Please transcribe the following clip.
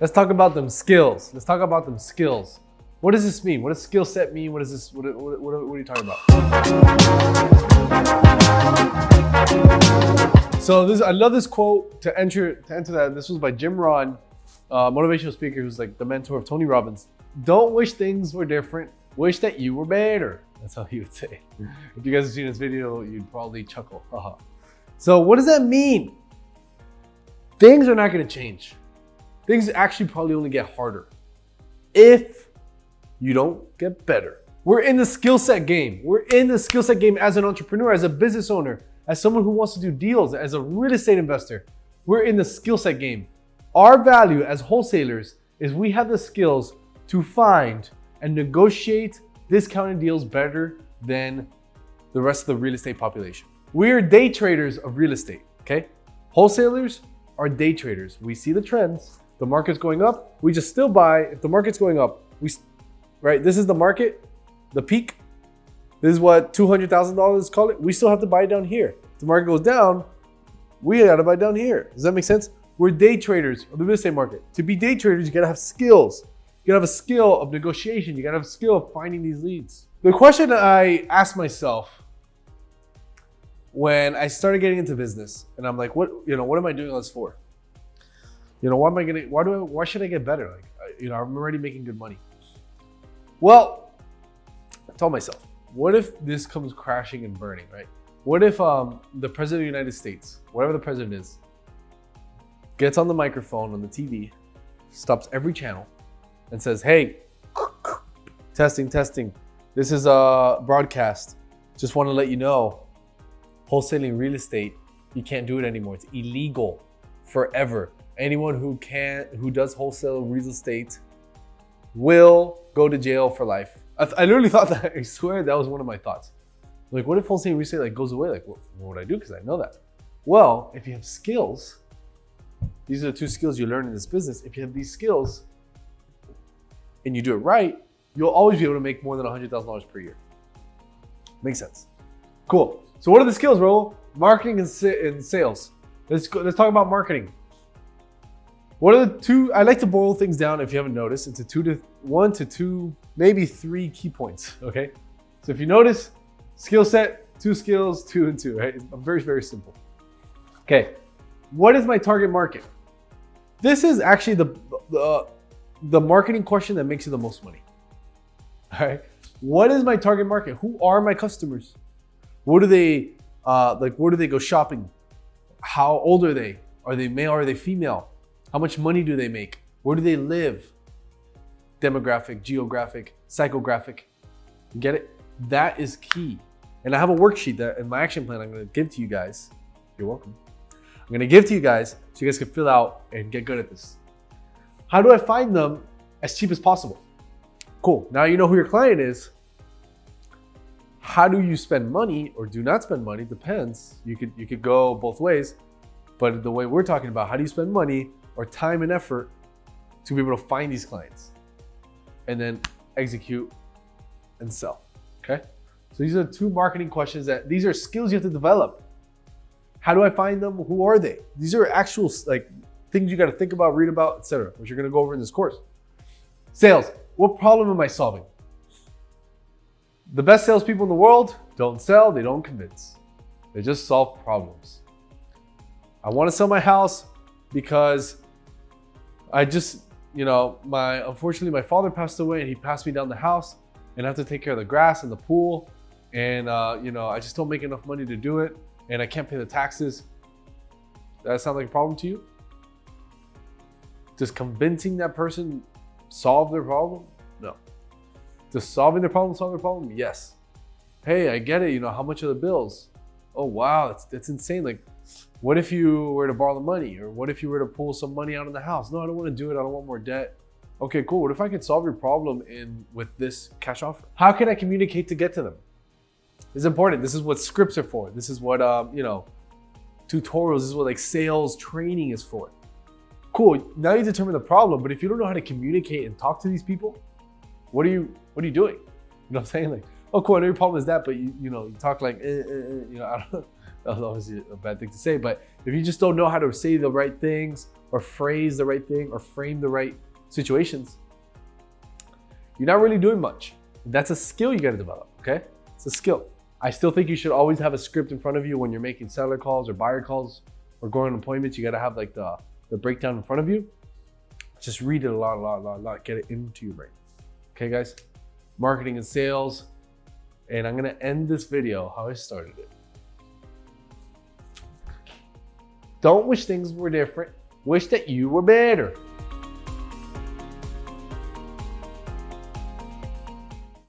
Let's talk about them skills. Let's talk about them skills. What does this mean? What does skill set mean? What is this? What are you talking about? So I love this quote to enter that. This was by Jim Rohn, motivational speaker who's like the mentor of Tony Robbins. Don't wish things were different. Wish that you were better. That's how he would say. If you guys have seen this video, you'd probably chuckle. So what does that mean? Things are not going to change. Things actually probably only get harder if you don't get better. We're in the skill set game. We're in the skill set game as an entrepreneur, as a business owner, as someone who wants to do deals, as a real estate investor. We're in the skill set game. Our value as wholesalers is we have the skills to find and negotiate discounted deals better than the rest of the real estate population. We're day traders of real estate, okay? Wholesalers are day traders. We see the trends. The market's going up, we just still buy. If the market's going up, right? This is the market, the peak. This is what $200,000 call it. We still have to buy down here. If the market goes down, we gotta buy down here. Does that make sense? We're day traders of the real estate market. To be day traders, you gotta have skills. You gotta have a skill of negotiation. You gotta have a skill of finding these leads. The question that I asked myself when I started getting into business, and I'm like, what am I doing this for? Why should I get better? I'm already making good money. Well, I told myself, what if this comes crashing and burning, right? What if the president of the United States, whatever the president is, gets on the microphone on the TV, stops every channel and says, hey, testing. This is a broadcast. Just want to let you know, wholesaling real estate, you can't do it anymore. It's illegal forever. Anyone who does wholesale real estate will go to jail for life. I literally thought that. I swear that was one of my thoughts. Like, what if wholesale real estate goes away? Like, what would I do? Because I know that. Well, if you have skills, these are the two skills you learn in this business. If you have these skills and you do it right, you'll always be able to make more than $100,000 per year. Makes sense. Cool. So what are the skills, bro? Marketing and sales. Let's talk about marketing. What are the two? I like to boil things down, if you haven't noticed, into one to two, maybe three key points, okay? So if you notice, skill set, two skills, 2 and 2, right? It's very, very simple. Okay, what is my target market? This is actually the marketing question that makes you the most money, all right? What is my target market? Who are my customers? What do they, where do they go shopping? How old are they? Are they male or are they female? How much money do they make? Where do they live? Demographic, geographic, psychographic. You get it? That is key. And I have a worksheet that in my action plan I'm gonna give to you guys. You're welcome. I'm gonna give to you guys so you guys can fill out and get good at this. How do I find them as cheap as possible? Cool, now you know who your client is. How do you spend money or do not spend money? Depends. You could go both ways. But the way we're talking about, how do you spend money or time and effort to be able to find these clients and then execute and sell, okay? So these are two marketing questions these are skills you have to develop. How do I find them? Who are they? These are actual things you got to think about, read about, etc., which you're going to go over in this course. Sales, what problem am I solving? The best salespeople in the world don't sell, they don't convince. They just solve problems. I want to sell my house because I just, unfortunately my father passed away and he passed me down the house and I have to take care of the grass and the pool. And, I just don't make enough money to do it and I can't pay the taxes. Does that sound like a problem to you? Does convincing that person solve their problem? No. Does solving their problem solve their problem? Yes. Hey, I get it. How much are the bills? Oh, wow, that's insane. Like, what if you were to borrow the money? Or what if you were to pull some money out of the house? No, I don't want to do it. I don't want more debt. Okay, cool. What if I could solve your problem with this cash offer? How can I communicate to get to them? This is important. This is what scripts are for. This is what, tutorials, this is what sales training is for. Cool, now you determine the problem, but if you don't know how to communicate and talk to these people, what are you doing? You know what I'm saying? Oh, cool, I know your problem is that, but you talk I don't know. That was obviously a bad thing to say, but if you just don't know how to say the right things or phrase the right thing or frame the right situations, you're not really doing much. That's a skill you got to develop, okay? It's a skill. I still think you should always have a script in front of you when you're making seller calls or buyer calls or going on appointments. You got to have like the breakdown in front of you. Just read it a lot, get it into your brain. Okay, guys? Marketing and sales. And I'm gonna end this video how I started it. Don't wish things were different. Wish that you were better.